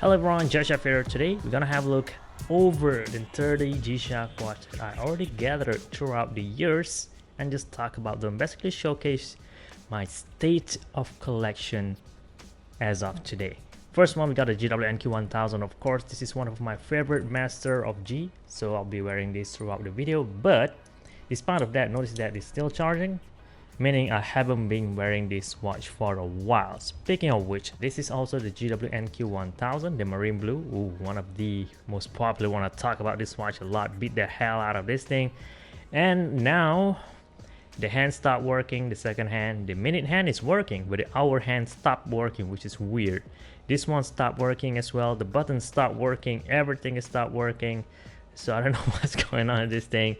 Hello everyone, gshock here. Today we're gonna have a look over the 30 G-Shock watch I already gathered throughout the years and just talk about them, basically showcase my state of collection as of today. First one, we got a GW-NQ1000. Of course, this is one of my favorite master of G, so I'll be wearing this throughout the video. But despite of that, notice that it's still charging, meaning I haven't been wearing this watch for a while. Speaking of which, this is also the GW-NQ1000, the marine blue. Ooh, one of the most popular one. I talk about this watch a lot, beat the hell out of this thing. And now the hand stopped working, the second hand. The minute hand is working, but the hour hand stopped working, which is weird. This one stopped working as well. The buttons stopped working, everything is stopped working. So I don't know what's going on with this thing.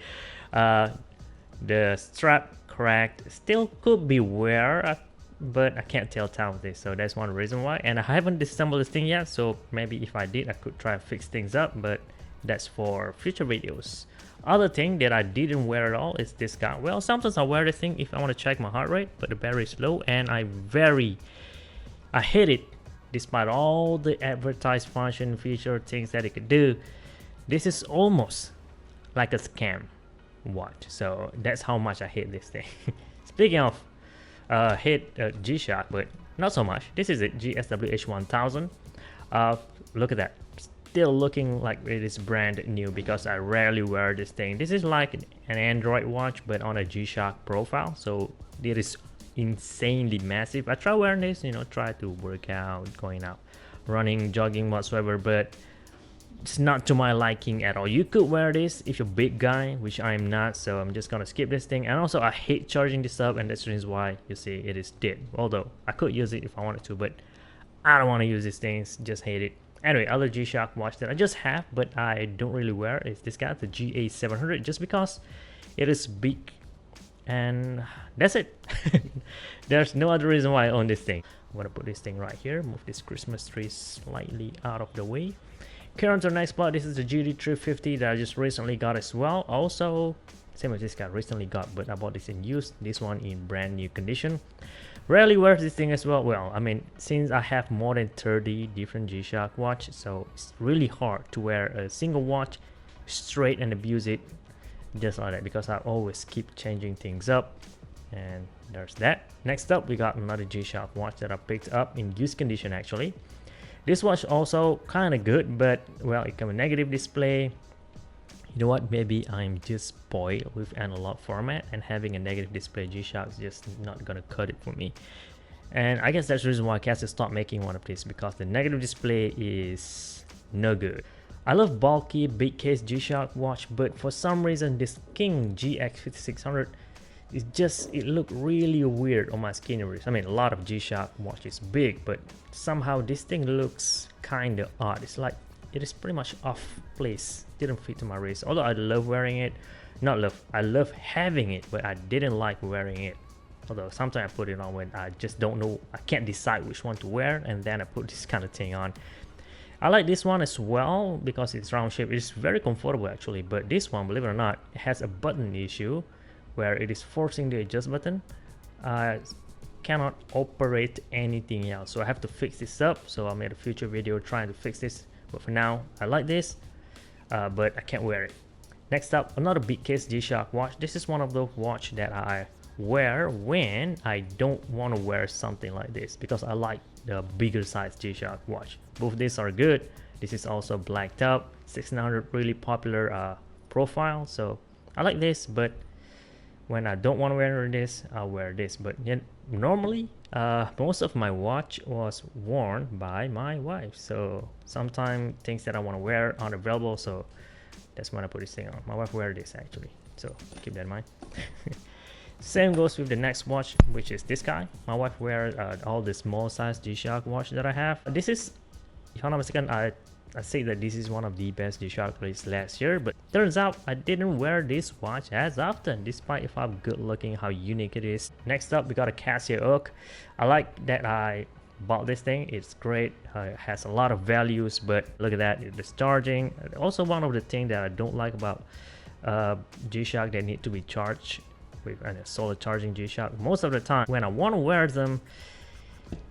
The strap cracked, still could be wear, but I can't tell time with this, so that's one reason why. And I haven't disassembled this thing yet, so maybe if I did, I could try to fix things up, but that's for future videos. Other thing that I didn't wear at all is this guy. Well, sometimes I wear this thing if I want to check my heart rate, but the battery is low, and I hate it. Despite all the advertised function, feature, things that it could do, this is almost like a scam watch. So that's how much I hate this thing. Speaking of hate G-Shock, but not so much. This is a GSWH1000. Look at that. Still looking like it is brand new because I rarely wear this thing. This is like an Android watch, but on a G-Shock profile. So it is insanely massive. I try wearing this, try to work out, going out, running, jogging, whatsoever, but it's not to my liking at all. You could wear this if you're a big guy, which I'm not, so I'm just gonna skip this thing. And also I hate charging this up, and that's the reason why you see it is dead. Although I could use it if I wanted to, but I don't want to use these things, just hate it. Anyway, other G-Shock watch that I just have but I don't really wear is this guy, the GA700, just because it is big, and that's it. There's no other reason why I own this thing. I'm gonna put this thing right here, move this Christmas tree slightly out of the way. Current or next spot, this is the GD350 that I just recently got as well. Also, same as this guy, recently got, but I bought this in used, this one in brand new condition. Rarely wear this thing as well. Well, I mean, since I have more than 30 different G-Shock watches, so it's really hard to wear a single watch straight and abuse it just like that, because I always keep changing things up. And there's that. Next up, we got another G-Shock watch that I picked up in used condition actually. This watch also kind of good, but well, it comes with negative display. You know what, maybe I'm just spoiled with analog format, and having a negative display G-Shock is just not gonna cut it for me. And I guess that's the reason why Casio stopped making one of these, because the negative display is no good. I love bulky big case G-Shock watch, but for some reason this King GX5600, it looked really weird on my skinny wrist. I mean, a lot of G-Shock watch is big, but somehow this thing looks kind of odd. It's like it is pretty much off place, didn't fit to my wrist. Although I love wearing it, I love having it, but I didn't like wearing it. Although sometimes I put it on when I just don't know, I can't decide which one to wear, and then I put this kind of thing on. I like this one as well because it's round shape. It's very comfortable actually, but this one, believe it or not, it has a button issue where it is forcing the adjust button. Cannot operate anything else, so I have to fix this up. So I made a future video trying to fix this, but for now I like this, but I can't wear it. Next up, another big case G-Shock watch. This is one of those watch that I wear when I don't want to wear something like this, because I like the bigger size G-Shock watch. Both these are good. This is also blacked up 1600, really popular profile, so I like this. But when I don't want to wear this, I'll wear this. But normally, most of my watch was worn by my wife. So sometimes things that I want to wear aren't available. So that's when I put this thing on. My wife wears this actually. So keep that in mind. Same goes with the next watch, which is this guy. My wife wears all the small size G-Shock watch that I have. This is, if I'm not mistaken, I say that this is one of the best G-Shock released last year, but turns out I didn't wear this watch as often, despite if I'm good looking, how unique it is. Next up, we got a Casio Oak. I like that I bought this thing. It's great. It has a lot of values, but look at that, it's charging. Also, one of the things that I don't like about G-Shock, they need to be charged with a solid charging G-Shock. Most of the time when I want to wear them,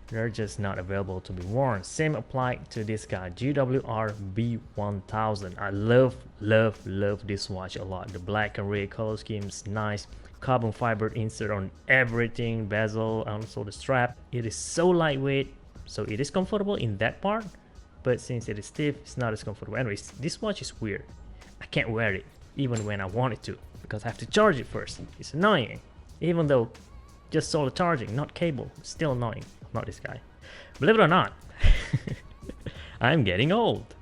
they're just not available to be worn. Same applied to this guy, GWR B1000. I love this watch a lot. The black and red color scheme is nice. Carbon fiber insert on everything, bezel, and also the strap. It is so lightweight, so it is comfortable in that part, but since it is stiff, it's not as comfortable. Anyways, this watch is weird. I can't wear it even when I want it to, because I have to charge it first. It's annoying, even though just solar charging, not cable. It's still annoying. Not this guy. Believe it or not, I'm getting old.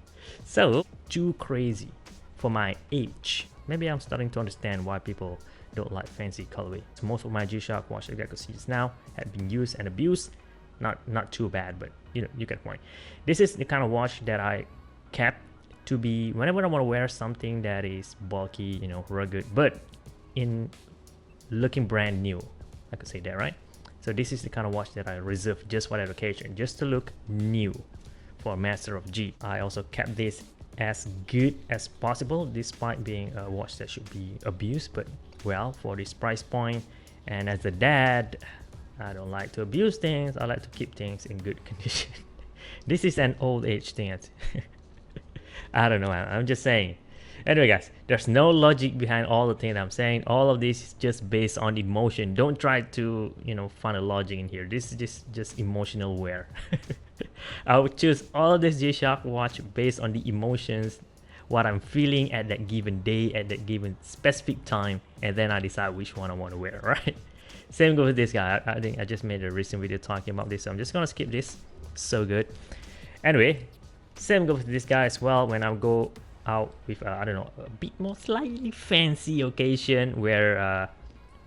So, too crazy for my age. Maybe I'm starting to understand why people don't like fancy colorway. So most of my G-Shock watch that I could see just now have been used and abused. Not too bad, but you know, you get the point. This is the kind of watch that I kept to be whenever I want to wear something that is bulky, you know, rugged, but in looking brand new. I could say that, right? So this is the kind of watch that I reserve just for that occasion, just to look new for a master of G. I also kept this as good as possible, despite being a watch that should be abused, but well, for this price point, and as a dad, I don't like to abuse things. I like to keep things in good condition. This is an old age thing. I don't know, I'm just saying. Anyway guys, there's no logic behind all the things I'm saying. All of this is just based on emotion. Don't try to, you know, find a logic in here. This is just emotional wear. I would choose all of this G-Shock watch based on the emotions, what I'm feeling at that given day, at that given specific time, and then I decide which one I want to wear, right? Same goes with this guy. I think I just made a recent video talking about this, so I'm just gonna skip this. So good. Anyway, same goes with this guy as well. When I go out with I don't know, a bit more slightly fancy occasion where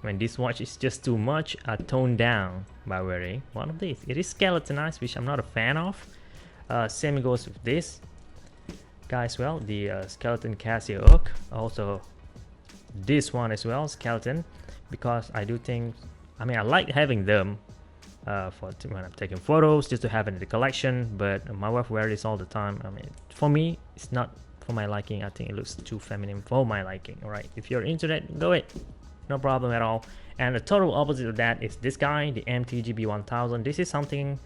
when this watch is just too much, I tone down by wearing one of these. It is skeletonized, which I'm not a fan of. Same goes with this guy as well, the skeleton Casio hook. Also this one as well, skeleton, because I do think, I mean, I like having them for when I'm taking photos, just to have it in the collection, but my wife wears this all the time. I mean, for me, it's not for my liking. I think it looks too feminine for my liking. All right, if you're into that, go it, no problem at all. And the total opposite of that is this guy, the MTGB 1000. This is something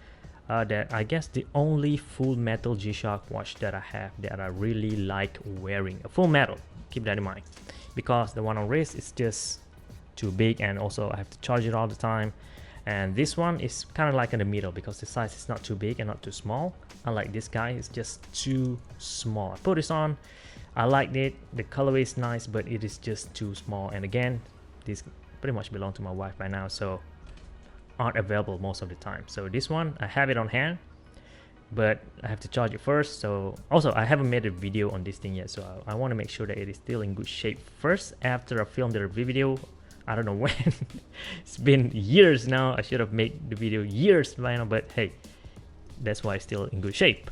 that I guess the only full metal G-Shock watch that I have that I really like wearing. A full metal, keep that in mind, because the one on wrist is just too big, and also I have to charge it all the time. And this one is kind of like in the middle, because the size is not too big and not too small. Unlike this guy, it's just too small. I put this on, I liked it, the colorway is nice, but it is just too small. And again, this pretty much belong to my wife by now, so aren't available most of the time. So this one, I have it on hand, but I have to charge it first. So also, I haven't made a video on this thing yet, so I want to make sure that it is still in good shape first after I film the review video. I don't know when. It's been years now. I should have made the video years by now, but hey, that's why it's still in good shape.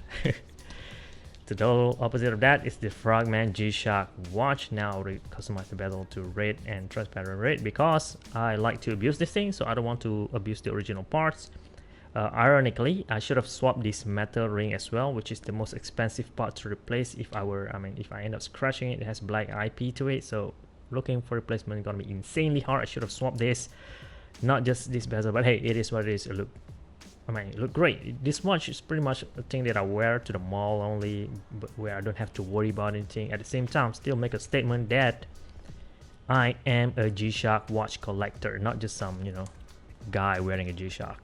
The total opposite of that is the Frogman G-Shock watch. Now I customize the bezel to red and transparent red because I like to abuse this thing, so I don't want to abuse the original parts. Ironically, I should have swapped this metal ring as well, which is the most expensive part to replace if I end up scratching it. It has black IP to it, so looking for replacement is gonna be insanely hard. I should have swapped this, not just this bezel, but hey, it is what it is. It look great. This watch is pretty much a thing that I wear to the mall only, but where I don't have to worry about anything. At the same time, still make a statement that I am a G-Shock watch collector, not just some, you know, guy wearing a G-Shock.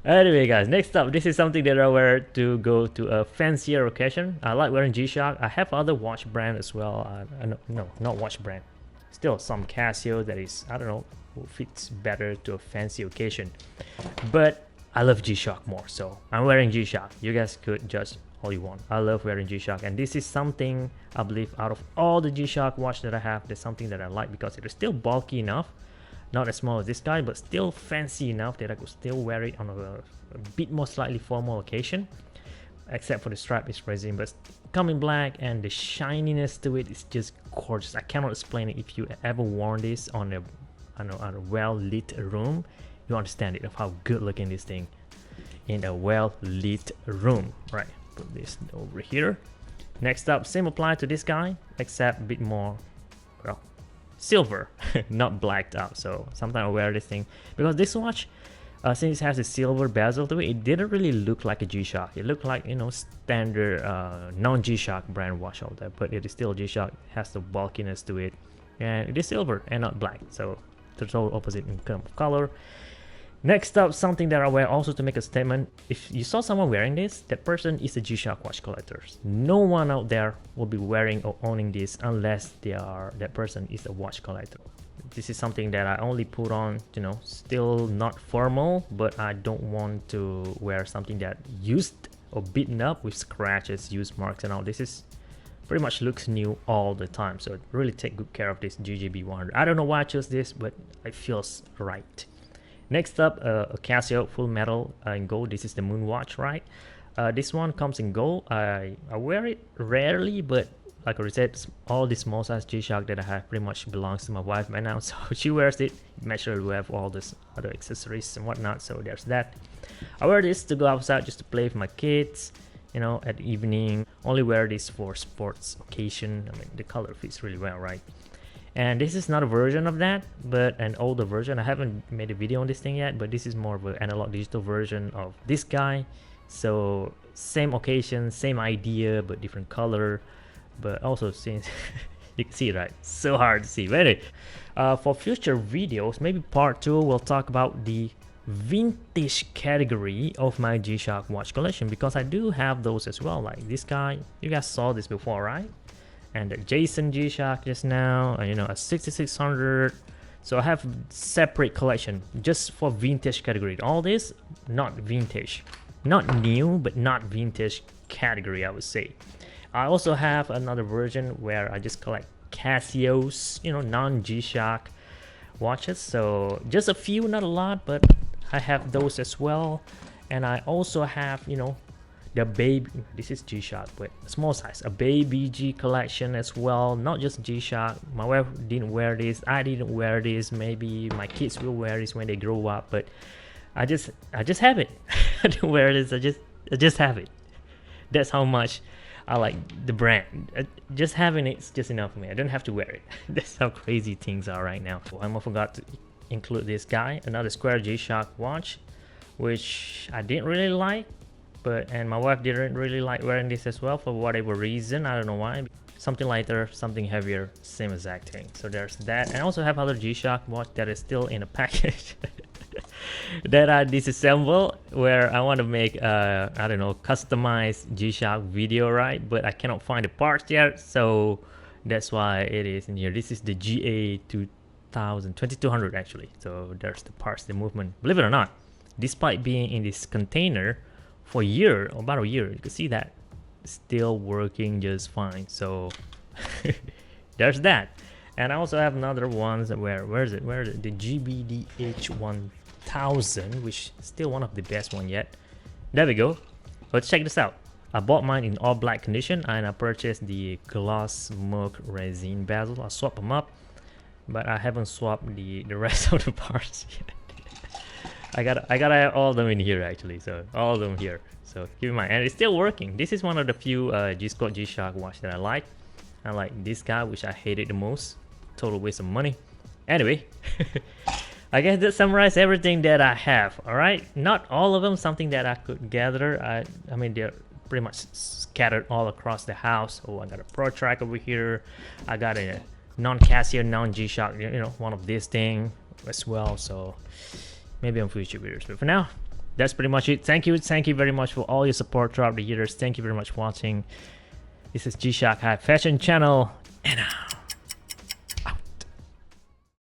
Anyway guys, next up, this is something that I wear to go to a fancier occasion. I like wearing G-Shock. I have other watch brand as well. No, not watch brand. Still some Casio that is, I don't know, fits better to a fancy occasion. But I love G-Shock more, so I'm wearing G-Shock. You guys could judge all you want. I love wearing G-Shock, and this is something I believe out of all the G-Shock watch that I have, there's something that I like because it is still bulky enough. Not as small as this guy, but still fancy enough that I could still wear it on a bit more slightly formal occasion. Except for the strap is resin, but come in black, and the shininess to it is just gorgeous. I cannot explain it. If you ever worn this on a well-lit room, you understand it of how good looking this thing in a well-lit room. Right, put this over here. Next up, same apply to this guy, except a bit more, silver, not blacked out. So sometimes I wear this thing because this watch, Since it has a silver bezel to it, it didn't really look like a G-Shock. It looked like, you know, standard non-G-Shock brand watch out there, but it is still G-Shock. It has the bulkiness to it, and it is silver and not black, so the total opposite in terms of color. Next up, something that I wear also to make a statement. If you saw someone wearing this, that person is a G-Shock watch collector. No one out there will be wearing or owning this unless that person is a watch collector. This is something that I only put on, you know, still not formal, but I don't want to wear something that used or beaten up with scratches, use marks and all. This is pretty much looks new all the time, so really take good care of this GGB 100. I don't know why I chose this, but it feels right. Next up, a Casio full metal in gold. This is the moon watch, right? This one comes in gold. I wear it rarely, but like I said, all the small size G-Shock that I have pretty much belongs to my wife right now, so she wears it. Make sure we have all this other accessories and whatnot, so there's that. I wear this to go outside just to play with my kids, you know, at evening. Only wear this for sports occasion. I mean, the color fits really well, right? And this is not a version of that, but an older version. I haven't made a video on this thing yet, but this is more of an analog digital version of this guy. So same occasion, same idea, but different color. But also, since you can see, right, so hard to see. But anyway, for future videos, maybe part 2, we'll talk about the vintage category of my G-Shock watch collection, because I do have those as well. Like this guy, you guys saw this before, right? And the Jason G-Shock just now, you know, a 6600. So I have separate collection just for vintage category. All this not vintage, not new, but not vintage category, I would say. I also have another version where I just collect Casios, you know, non-G-Shock watches. So just a few, not a lot, but I have those as well. And I also have, you know, the baby, this is G-Shock, but small size, a baby G collection as well, not just G-Shock. My wife didn't wear this, I didn't wear this, maybe my kids will wear this when they grow up, but I just have it. I don't wear this, I just have it. That's how much I like the brand. Just having it's just enough for me. I don't have to wear it. That's how crazy things are right now. I almost forgot to include this guy, another square G-Shock watch, which I didn't really like. And my wife didn't really like wearing this as well for whatever reason. I don't know why. Something lighter, something heavier, same exact thing. So there's that. And I also have other G-Shock watch that is still in a package that I disassemble, where I want to make I don't know, customized G-Shock video, right? But I cannot find the parts yet, so that's why it is in here. This is the GA 2200 actually. So there's the parts, the movement. Believe it or not, despite being in this container for a year, about a year, you can see that still working just fine. So there's that. And I also have another ones where is it the GBDH 1000, which is still one of the best one yet. There we go. Let's check this out. I bought mine in all black condition, and I purchased the gloss smoke resin bezel. I swapped them up, but I haven't swapped the rest of the parts yet. I gotta have all of them in here actually, so all of them here. So keep in mind, and it's still working. This is one of the few G-Shock watch that I like. I like this guy, which I hated the most. Total waste of money. Anyway, I guess that summarizes everything that I have. All right, not all of them, something that I could gather. I mean, they're pretty much scattered all across the house. Oh, I got a Pro Track over here. I got a non-Casio, non-G-Shock, you know, one of this thing as well. So maybe on future videos, but for now, that's pretty much it. Thank you very much for all your support throughout the years. Thank you very much for watching. This is G-Shock High Fashion channel.